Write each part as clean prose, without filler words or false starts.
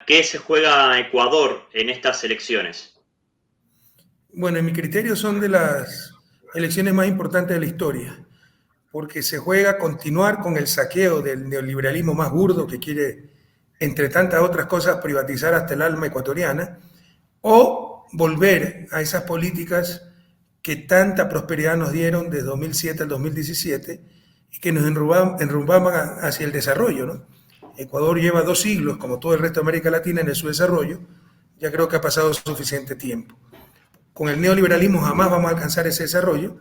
¿Qué se juega Ecuador en estas elecciones? Bueno, en mi criterio son de las elecciones más importantes de la historia, porque se juega continuar con el saqueo del neoliberalismo más burdo que quiere, entre tantas otras cosas, privatizar hasta el alma ecuatoriana, o volver a esas políticas que tanta prosperidad nos dieron desde 2007 al 2017 y que nos enrumbaban hacia el desarrollo, ¿no? Ecuador lleva 2 siglos, como todo el resto de América Latina, en su desarrollo. Ya creo que ha pasado suficiente tiempo. Con el neoliberalismo jamás vamos a alcanzar ese desarrollo.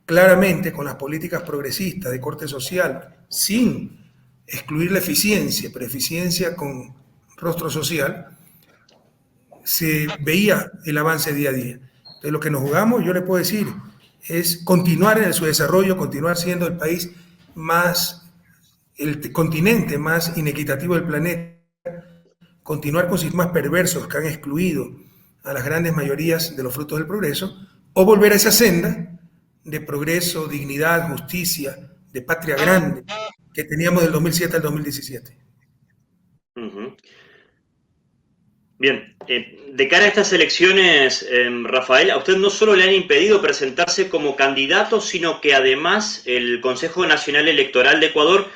Claramente, con las políticas progresistas de corte social, sin excluir la eficiencia, pero eficiencia con rostro social, se veía el avance día a día. Entonces, lo que nos jugamos, yo le puedo decir, es continuar en su desarrollo, continuar siendo el país más, el continente más inequitativo del planeta, continuar con sistemas perversos que han excluido a las grandes mayorías de los frutos del progreso, o volver a esa senda de progreso, dignidad, justicia, de patria grande que teníamos del 2007 al 2017. Uh-huh. Bien, de cara a estas elecciones, Rafael, a usted no solo le han impedido presentarse como candidato, sino que además el Consejo Nacional Electoral de Ecuador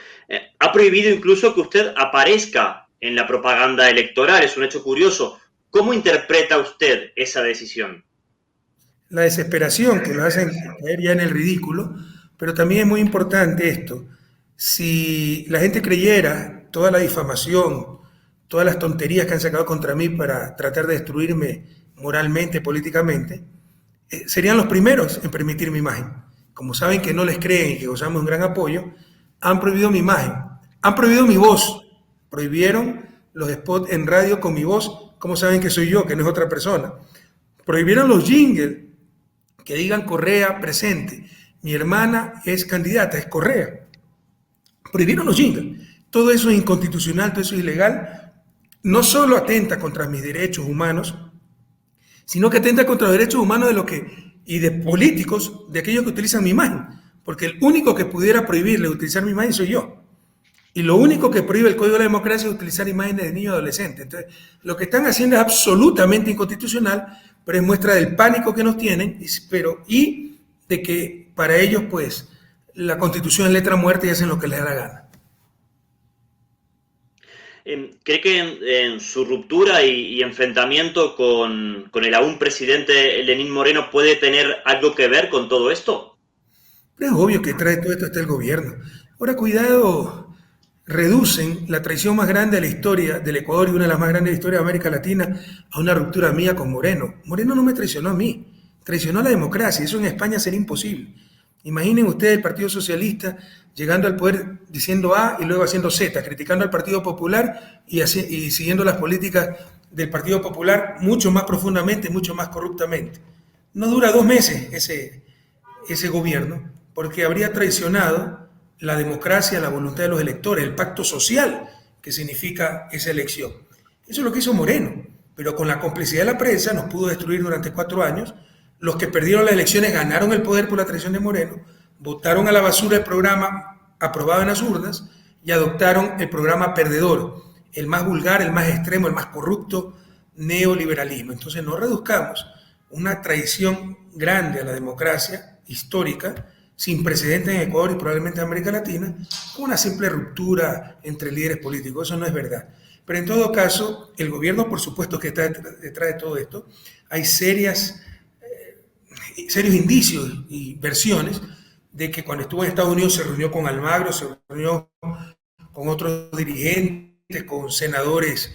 ha prohibido incluso que usted aparezca en la propaganda electoral. Es un hecho curioso. ¿Cómo interpreta usted esa decisión? La desesperación que los hacen caer ya en el ridículo, pero también es muy importante esto. Si la gente creyera toda la difamación, todas las tonterías que han sacado contra mí para tratar de destruirme moralmente, políticamente, serían los primeros en permitir mi imagen. Como saben que no les creen y que gozamos un gran apoyo, han prohibido mi imagen, han prohibido mi voz, prohibieron los spots en radio con mi voz, como saben que soy yo, que no es otra persona. Prohibieron los jingles que digan Correa presente. Mi hermana es candidata, es Correa. Prohibieron los jingles. Todo eso es inconstitucional, todo eso es ilegal. No solo atenta contra mis derechos humanos, sino que atenta contra los derechos humanos de lo que y de políticos, de aquellos que utilizan mi imagen, porque el único que pudiera prohibirle utilizar mi imagen soy yo. Y lo único que prohíbe el Código de la Democracia es utilizar imágenes de niños y adolescentes. Entonces, lo que están haciendo es absolutamente inconstitucional, pero es muestra del pánico que nos tienen, y de que para ellos, pues, la Constitución es letra muerta y hacen lo que les da la gana. ¿Cree que en su ruptura y enfrentamiento con el aún presidente Lenín Moreno puede tener algo que ver con todo esto? Pero es obvio que trae todo esto hasta el gobierno. Ahora, cuidado, reducen la traición más grande de la historia del Ecuador y una de las más grandes de la historia de América Latina a una ruptura mía con Moreno. Moreno no me traicionó a mí, traicionó a la democracia. Eso en España sería imposible. Imaginen ustedes el Partido Socialista llegando al poder diciendo A y luego haciendo Z, criticando al Partido Popular y siguiendo las políticas del Partido Popular mucho más profundamente, mucho más corruptamente. No dura 2 meses ese gobierno, porque habría traicionado la democracia, la voluntad de los electores, el pacto social que significa esa elección. Eso es lo que hizo Moreno, pero con la complicidad de la prensa nos pudo destruir durante 4 años. Los que perdieron las elecciones ganaron el poder por la traición de Moreno, votaron a la basura el programa aprobado en las urnas y adoptaron el programa perdedor, el más vulgar, el más extremo, el más corrupto, neoliberalismo. Entonces no reduzcamos una traición grande a la democracia histórica, sin precedentes en Ecuador y probablemente en América Latina, con una simple ruptura entre líderes políticos. Eso no es verdad. Pero en todo caso, el gobierno, por supuesto, que está detrás de todo esto. Hay serios indicios y versiones de que cuando estuvo en Estados Unidos se reunió con Almagro, se reunió con otros dirigentes, con senadores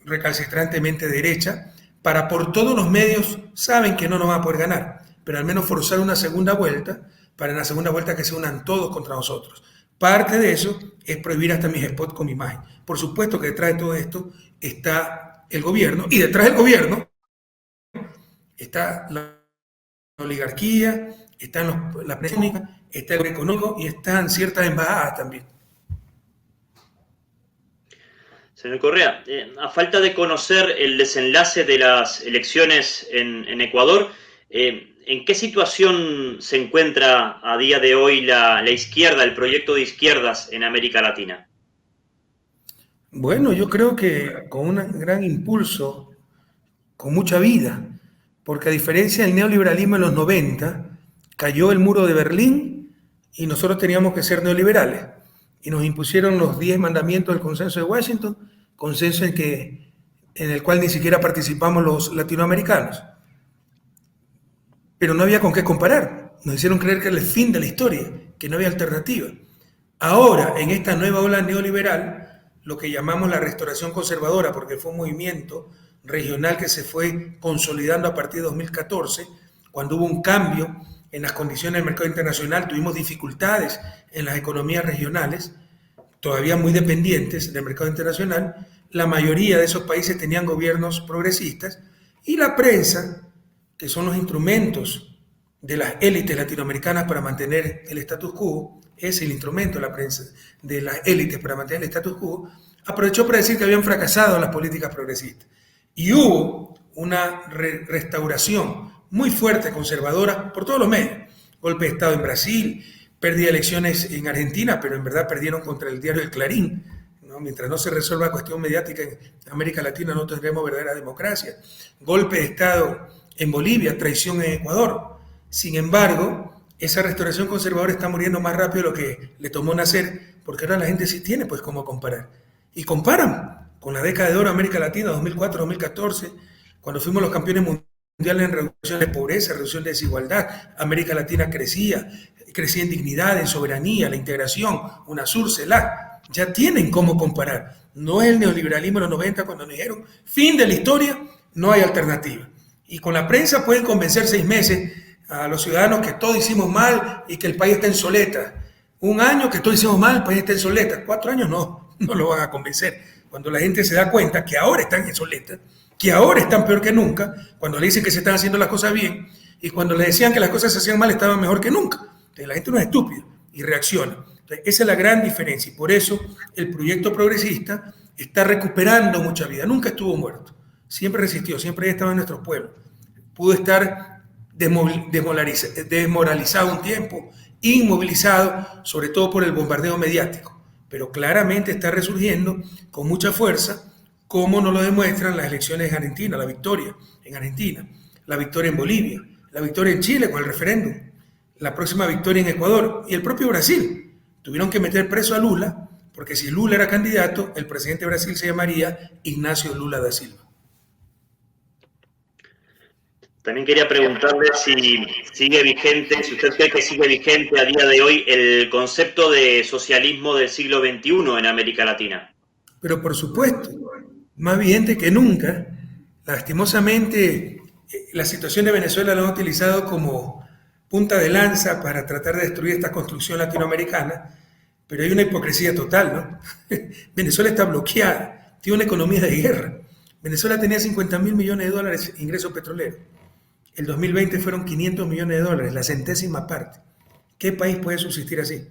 recalcitrantemente de derecha, para por todos los medios, saben que no nos va a poder ganar, pero al menos forzar una segunda vuelta, para en la segunda vuelta que se unan todos contra nosotros. Parte de eso es prohibir hasta mis spots con mi imagen. Por supuesto que detrás de todo esto está el gobierno, y detrás del gobierno está la oligarquía, están la prensa, está el económico y están ciertas embajadas también. Señor Correa, a falta de conocer el desenlace de las elecciones en Ecuador, ¿en qué situación se encuentra a día de hoy la izquierda, el proyecto de izquierdas en América Latina? Bueno, yo creo que con un gran impulso, con mucha vida, porque a diferencia del neoliberalismo en los 90, cayó el muro de Berlín y nosotros teníamos que ser neoliberales. Y nos impusieron los 10 mandamientos del consenso de Washington, consenso en el cual ni siquiera participamos los latinoamericanos. Pero no había con qué comparar. Nos hicieron creer que era el fin de la historia, que no había alternativa. Ahora, en esta nueva ola neoliberal, lo que llamamos la restauración conservadora, porque fue un movimiento regional que se fue consolidando a partir de 2014, cuando hubo un cambio en las condiciones del mercado internacional, tuvimos dificultades en las economías regionales, todavía muy dependientes del mercado internacional. La mayoría de esos países tenían gobiernos progresistas y la prensa, que son los instrumentos de las élites latinoamericanas para mantener el status quo, es el instrumento de la prensa de las élites para mantener el status quo, aprovechó para decir que habían fracasado las políticas progresistas. Y hubo una restauración muy fuerte, conservadora, por todos los medios. Golpe de Estado en Brasil, pérdida de elecciones en Argentina, pero en verdad perdieron contra el diario El Clarín. ¿No? Mientras no se resuelva la cuestión mediática en América Latina, no tendremos verdadera democracia. Golpe de Estado en Bolivia, traición en Ecuador. Sin embargo, esa restauración conservadora está muriendo más rápido de lo que le tomó nacer, porque ahora la gente sí tiene pues cómo comparar. Y comparan con la década de oro de América Latina, 2004-2014, cuando fuimos los campeones mundiales en reducción de pobreza, reducción de desigualdad. América Latina crecía en dignidad, en soberanía, la integración, UNASUR, CELAC. Ya tienen cómo comparar. No es el neoliberalismo de los 90 cuando nos dijeron, fin de la historia, no hay alternativa. Y con la prensa pueden convencer 6 meses a los ciudadanos que todo hicimos mal y que el país está en soleta. Un año que todo hicimos mal, el país está en soleta. 4 años no lo van a convencer. Cuando la gente se da cuenta que ahora están en soleta, que ahora están peor que nunca, cuando le dicen que se están haciendo las cosas bien y cuando le decían que las cosas se hacían mal estaban mejor que nunca. Entonces la gente no es estúpida y reacciona. Entonces, esa es la gran diferencia y por eso el proyecto progresista está recuperando mucha vida. Nunca estuvo muerto, siempre resistió, siempre estaba en nuestros pueblos. Pudo estar desmoralizado un tiempo, inmovilizado, sobre todo por el bombardeo mediático, pero claramente está resurgiendo con mucha fuerza, como nos lo demuestran las elecciones en Argentina, la victoria en Argentina, la victoria en Bolivia, la victoria en Chile con el referéndum, la próxima victoria en Ecuador y el propio Brasil. Tuvieron que meter preso a Lula, porque si Lula era candidato, el presidente de Brasil se llamaría Ignacio Lula da Silva. También quería preguntarle si sigue vigente, si usted cree que sigue vigente a día de hoy el concepto de socialismo del siglo XXI en América Latina. Pero por supuesto, más vigente que nunca. Lastimosamente, la situación de Venezuela lo han utilizado como punta de lanza para tratar de destruir esta construcción latinoamericana, pero hay una hipocresía total, ¿no? Venezuela está bloqueada, tiene una economía de guerra. Venezuela tenía 50.000 millones de dólares de ingresos petroleros. El 2020 fueron 500 millones de dólares, la centésima parte. ¿Qué país puede subsistir así?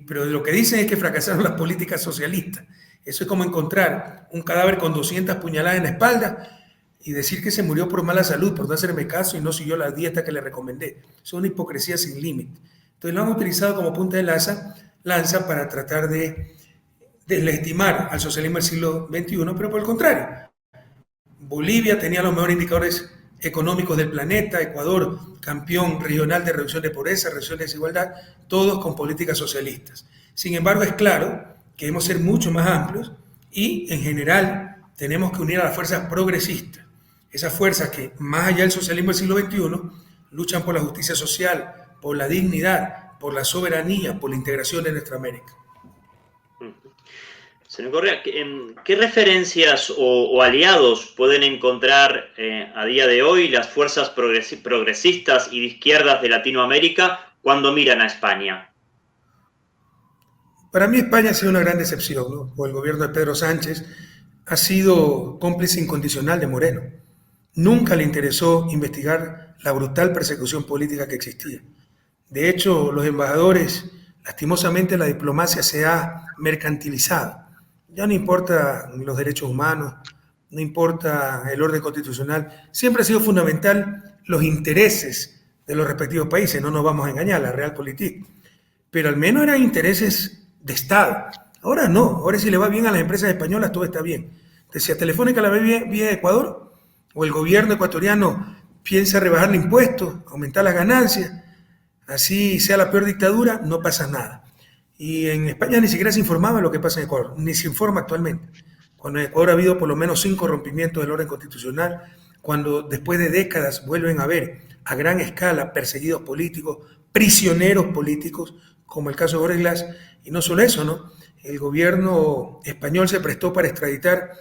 Pero lo que dicen es que fracasaron las políticas socialistas. Eso es como encontrar un cadáver con 200 puñaladas en la espalda y decir que se murió por mala salud, por no hacerme caso y no siguió la dieta que le recomendé. Es una hipocresía sin límite. Entonces lo han utilizado como punta de lanza para tratar de deslegitimar al socialismo del siglo XXI, pero por el contrario. Bolivia tenía los mejores indicadores económicos del planeta, Ecuador, campeón regional de reducción de pobreza, reducción de desigualdad, todos con políticas socialistas. Sin embargo, es claro que debemos ser mucho más amplios y, en general, tenemos que unir a las fuerzas progresistas, esas fuerzas que, más allá del socialismo del siglo XXI, luchan por la justicia social, por la dignidad, por la soberanía, por la integración de nuestra América. Señor Correa, ¿qué referencias o aliados pueden encontrar a día de hoy las fuerzas progresistas y de izquierdas de Latinoamérica cuando miran a España? Para mí España ha sido una gran decepción, ¿no? O el gobierno de Pedro Sánchez ha sido cómplice incondicional de Moreno. Nunca le interesó investigar la brutal persecución política que existía. De hecho, los embajadores, lastimosamente la diplomacia se ha mercantilizado. Ya no importa los derechos humanos, no importa el orden constitucional, siempre ha sido fundamental los intereses de los respectivos países, no nos vamos a engañar, la realpolitik, pero al menos eran intereses de Estado. Ahora no, ahora si le va bien a las empresas españolas, todo está bien. Entonces, si a Telefónica la ve bien Ecuador, o el gobierno ecuatoriano piensa rebajarle impuestos, aumentar las ganancias, así sea la peor dictadura, no pasa nada. Y en España ni siquiera se informaba de lo que pasa en Ecuador, ni se informa actualmente. Cuando en Ecuador ha habido por lo menos 5 rompimientos del orden constitucional, cuando después de décadas vuelven a haber a gran escala perseguidos políticos, prisioneros políticos, como el caso de Jorge Glass, y no solo eso, ¿no? El gobierno español se prestó para extraditar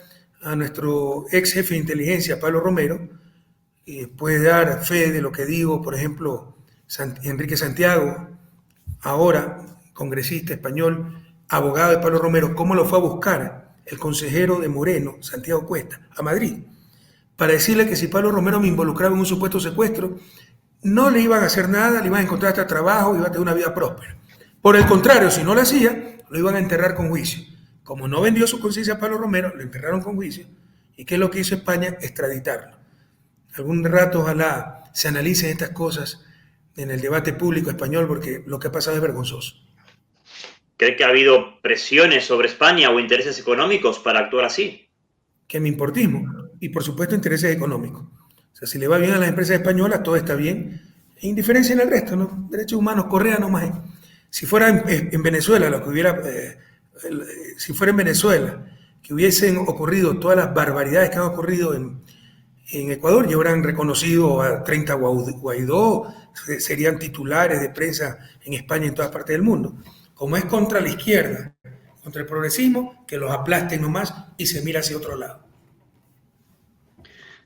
a nuestro ex jefe de inteligencia, Pablo Romero, y puede dar fe de lo que digo, por ejemplo, Enrique Santiago, ahora congresista español, abogado de Pablo Romero, cómo lo fue a buscar el consejero de Moreno, Santiago Cuesta, a Madrid, para decirle que si Pablo Romero me involucraba en un supuesto secuestro, no le iban a hacer nada, le iban a encontrar hasta trabajo, iba a tener una vida próspera. Por el contrario, si no lo hacía, lo iban a enterrar con juicio. Como no vendió su conciencia a Pablo Romero, lo enterraron con juicio. ¿Y qué es lo que hizo España? Extraditarlo. Algún rato ojalá se analicen estas cosas en el debate público español, porque lo que ha pasado es vergonzoso. ¿Cree que ha habido presiones sobre España o intereses económicos para actuar así? Que me importismo y por supuesto intereses económicos. O sea, si le va bien a las empresas españolas, todo está bien. E indiferencia en el resto, ¿no? Derechos humanos, Correa nomás. Si fuera en Venezuela lo que hubiera, si fuera en Venezuela, que hubiesen ocurrido todas las barbaridades que han ocurrido en Ecuador, ya habrán reconocido a 30 Guaidó, serían titulares de prensa en España y en todas partes del mundo. Como es contra la izquierda, contra el progresismo, que los aplasten nomás y se mira hacia otro lado.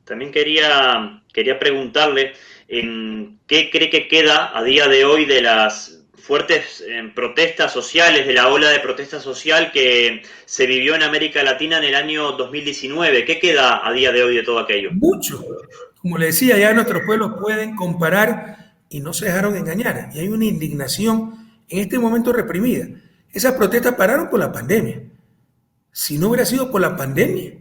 También quería preguntarle qué cree que queda a día de hoy de las fuertes protestas sociales, de la ola de protesta social que se vivió en América Latina en el año 2019. ¿Qué queda a día de hoy de todo aquello? Mucho. Como le decía, ya nuestros pueblos pueden comparar y no se dejaron engañar. Y hay una indignación en este momento reprimida. Esas protestas pararon por la pandemia. Si no hubiera sido por la pandemia,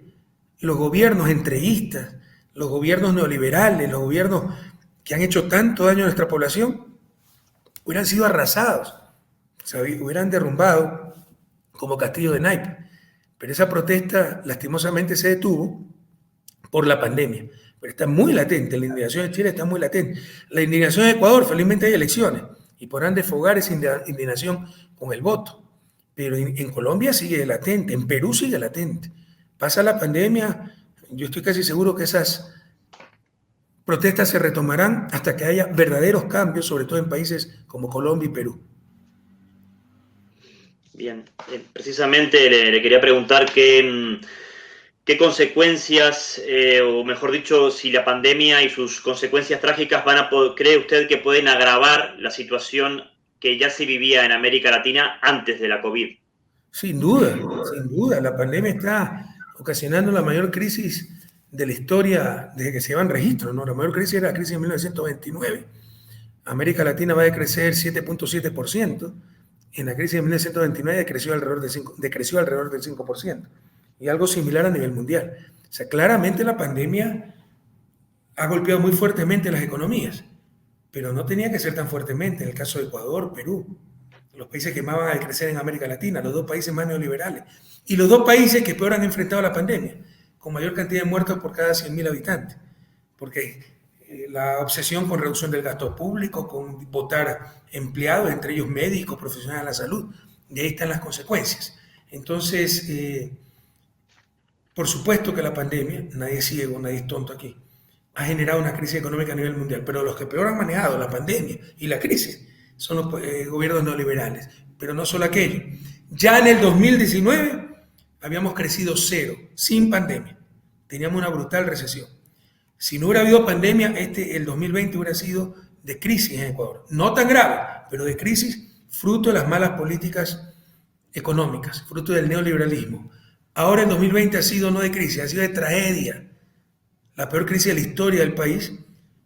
los gobiernos entreguistas, los gobiernos neoliberales, los gobiernos que han hecho tanto daño a nuestra población, hubieran sido arrasados, hubieran derrumbado como castillo de naipes. Pero esa protesta lastimosamente se detuvo por la pandemia. Pero está muy latente, la indignación de Chile está muy latente. La indignación de Ecuador, felizmente hay elecciones y podrán desfogar esa indignación con el voto. Pero en Colombia sigue latente, en Perú sigue latente. Pasa la pandemia, yo estoy casi seguro que esas protestas se retomarán hasta que haya verdaderos cambios, sobre todo en países como Colombia y Perú. Bien, precisamente le quería preguntar qué consecuencias, o mejor dicho, si la pandemia y sus consecuencias trágicas ¿cree usted que pueden agravar la situación que ya se vivía en América Latina antes de la COVID? Sin duda, sin duda. La pandemia está ocasionando la mayor crisis de la historia desde que se llevan registros, ¿no? La mayor crisis era la crisis de 1929. América Latina va a decrecer 7.7%. En la crisis de 1929 decreció alrededor del 5%. Y algo similar a nivel mundial. O sea, claramente la pandemia ha golpeado muy fuertemente las economías, pero no tenía que ser tan fuertemente en el caso de Ecuador, Perú, los países que más van a decrecer en América Latina, los dos países más neoliberales, y los dos países que peor han enfrentado la pandemia, con mayor cantidad de muertos por cada 100.000 habitantes, porque la obsesión con reducción del gasto público, con votar empleados, entre ellos médicos, profesionales de la salud, y ahí están las consecuencias. Entonces, por supuesto que la pandemia, nadie es ciego, nadie es tonto aquí, ha generado una crisis económica a nivel mundial, pero los que peor han manejado la pandemia y la crisis son los gobiernos neoliberales, pero no solo aquello. Ya en el 2019 habíamos crecido cero, sin pandemia. Teníamos una brutal recesión. Si no hubiera habido pandemia, el 2020 hubiera sido de crisis en Ecuador. No tan grave, pero de crisis, fruto de las malas políticas económicas, fruto del neoliberalismo. Ahora el 2020 ha sido no de crisis, ha sido de tragedia. La peor crisis de la historia del país.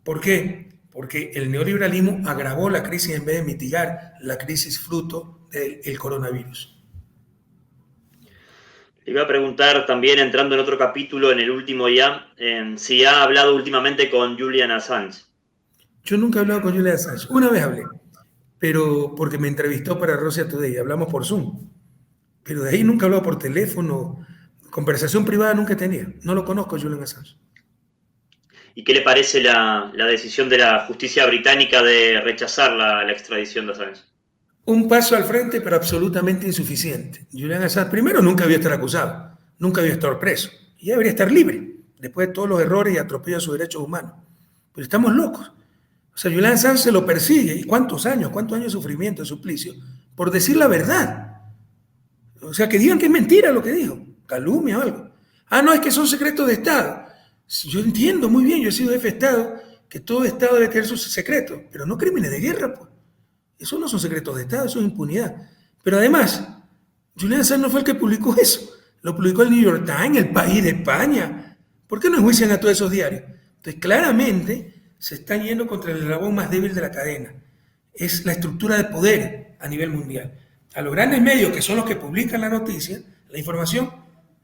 ¿Por qué? Porque el neoliberalismo agravó la crisis en vez de mitigar la crisis fruto del coronavirus. Le iba a preguntar también, entrando en otro capítulo, en el último ya, si ha hablado últimamente con Julian Assange. Yo nunca he hablado con Julian Assange. Una vez hablé, pero porque me entrevistó para Russia Today. Hablamos por Zoom. pero de ahí nunca he hablado por teléfono, conversación privada nunca he tenido. No lo conozco, Julian Assange. ¿Y qué le parece la decisión de la justicia británica de rechazar la extradición de Assange? Un paso al frente, pero absolutamente insuficiente. Julian Assange, primero, nunca había estar acusado, nunca había estar preso, y ya debería estar libre, después de todos los errores y atropellos a sus derechos humanos. Pero estamos locos. O sea, Julian Assange se lo persigue, ¿y cuántos años de sufrimiento, de suplicio, por decir la verdad? O sea, que digan que es mentira lo que dijo, calumnia o algo. Ah, no, es que son secretos de Estado. Yo entiendo muy bien, yo he sido jefe de Estado, que todo Estado debe tener sus secretos, pero no crímenes de guerra, pues. Eso no son secretos de Estado, eso es impunidad. Pero además, Julian Assange no fue el que publicó eso. Lo publicó el New York Times, El País de España. ¿Por qué no enjuician a todos esos diarios? Entonces, claramente se están yendo contra el eslabón más débil de la cadena. Es la estructura de poder a nivel mundial. A los grandes medios, que son los que publican la noticia, la información,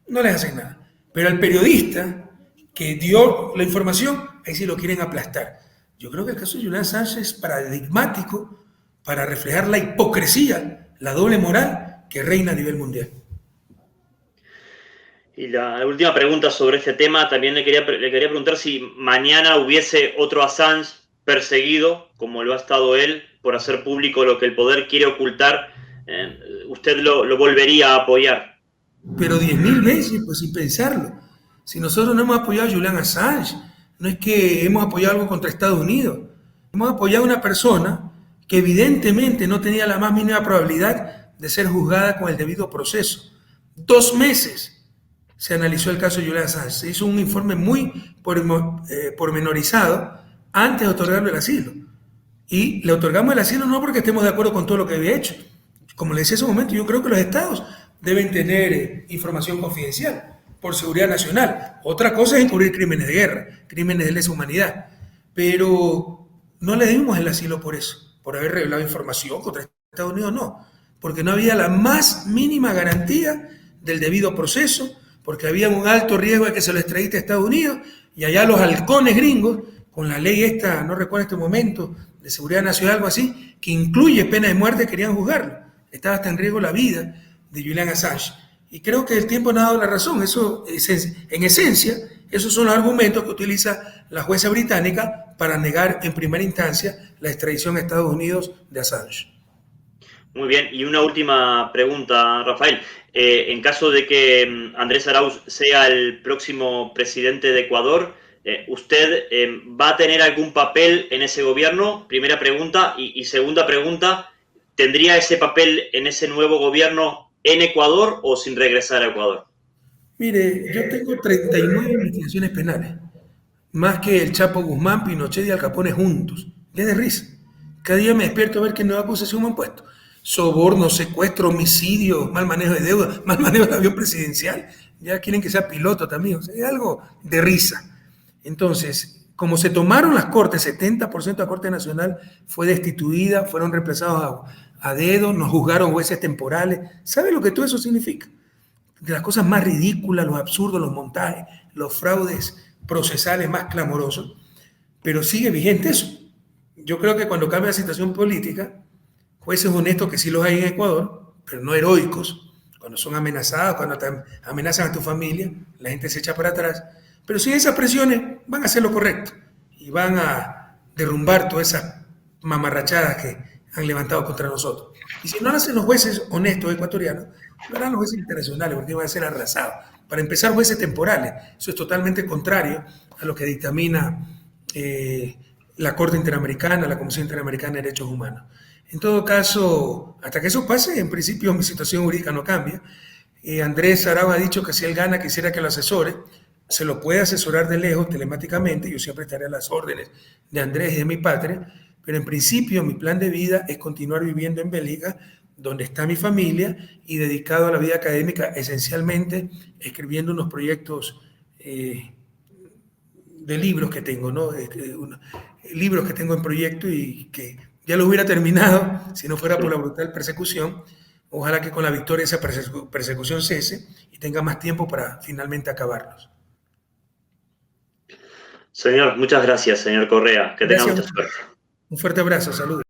no les hacen nada. Pero al periodista que dio la información, ahí sí lo quieren aplastar. Yo creo que el caso de Julian Assange es paradigmático para reflejar la hipocresía, la doble moral que reina a nivel mundial. Y la última pregunta sobre este tema, también le quería preguntar si mañana hubiese otro Assange perseguido, como lo ha estado él, por hacer público lo que el poder quiere ocultar, ¿usted lo volvería a apoyar? Pero 10.000 veces, pues sin pensarlo. Si nosotros no hemos apoyado a Julian Assange, no es que hemos apoyado algo contra Estados Unidos. Hemos apoyado a una persona que evidentemente no tenía la más mínima probabilidad de ser juzgada con el debido proceso. 2 meses se analizó el caso de Julian Assange. Se hizo un informe muy pormenorizado antes de otorgarle el asilo. Y le otorgamos el asilo no porque estemos de acuerdo con todo lo que había hecho. Como le decía hace un momento, yo creo que los estados deben tener información confidencial por seguridad nacional. Otra cosa es encubrir crímenes de guerra, crímenes de lesa humanidad. Pero no le dimos el asilo por eso, por haber revelado información contra Estados Unidos, no. Porque no había la más mínima garantía del debido proceso, porque había un alto riesgo de que se lo extradite a Estados Unidos, y allá los halcones gringos, con la ley esta, no recuerdo este momento, de seguridad nacional, algo así, que incluye pena de muerte, querían juzgarlo. Estaba hasta en riesgo la vida de Julian Assange. Y creo que el tiempo nos ha dado la razón. Eso, en esencia, esos son los argumentos que utiliza la jueza británica para negar en primera instancia la extradición a Estados Unidos de Assange. Muy bien, y una última pregunta, Rafael. En caso de que Andrés Arauz sea el próximo presidente de Ecuador, ¿usted va a tener algún papel en ese gobierno? Primera pregunta. Y segunda pregunta, ¿tendría ese papel en ese nuevo gobierno en Ecuador o sin regresar a Ecuador? Mire, yo tengo 39 investigaciones penales, más que el Chapo Guzmán, Pinochet y Al Capone juntos. Es de risa. Cada día me despierto a ver qué nueva acusación me han puesto. Soborno, secuestro, homicidio, mal manejo de deuda, mal manejo del avión presidencial. Ya quieren que sea piloto también. O sea, es algo de risa. Entonces, como se tomaron las cortes, 70% de la Corte Nacional fue destituida, fueron reemplazados a dedo, nos juzgaron jueces temporales. ¿Sabe lo que todo eso significa? De las cosas más ridículas, los absurdos, los montajes, los fraudes procesales más clamorosos, pero sigue vigente eso. Yo creo que cuando cambia la situación política, jueces honestos que sí los hay en Ecuador, pero no heroicos, cuando son amenazados, cuando te amenazan a tu familia, la gente se echa para atrás, pero sin esas presiones van a hacer lo correcto y van a derrumbar todas esas mamarrachadas que han levantado contra nosotros. Y si no lo hacen los jueces honestos ecuatorianos, lo harán los jueces internacionales, porque van a ser arrasados. Para empezar, jueces temporales. Eso es totalmente contrario a lo que dictamina la Corte Interamericana, la Comisión Interamericana de Derechos Humanos. En todo caso, hasta que eso pase, en principio mi situación jurídica no cambia. Andrés Arauz ha dicho que si él gana, quisiera que lo asesore. Se lo puede asesorar de lejos, telemáticamente. Yo siempre estaré a las órdenes de Andrés y de mi patria. Pero en principio mi plan de vida es continuar viviendo en Bélgica, donde está mi familia, y dedicado a la vida académica, esencialmente escribiendo unos proyectos de libros que tengo, ¿no? Libros que tengo en proyecto y que ya los hubiera terminado si no fuera por la brutal persecución. Ojalá que con la victoria esa persecución cese y tenga más tiempo para finalmente acabarlos. Señor, muchas gracias, señor Correa. Que tenga mucha suerte. Un fuerte abrazo, saludos.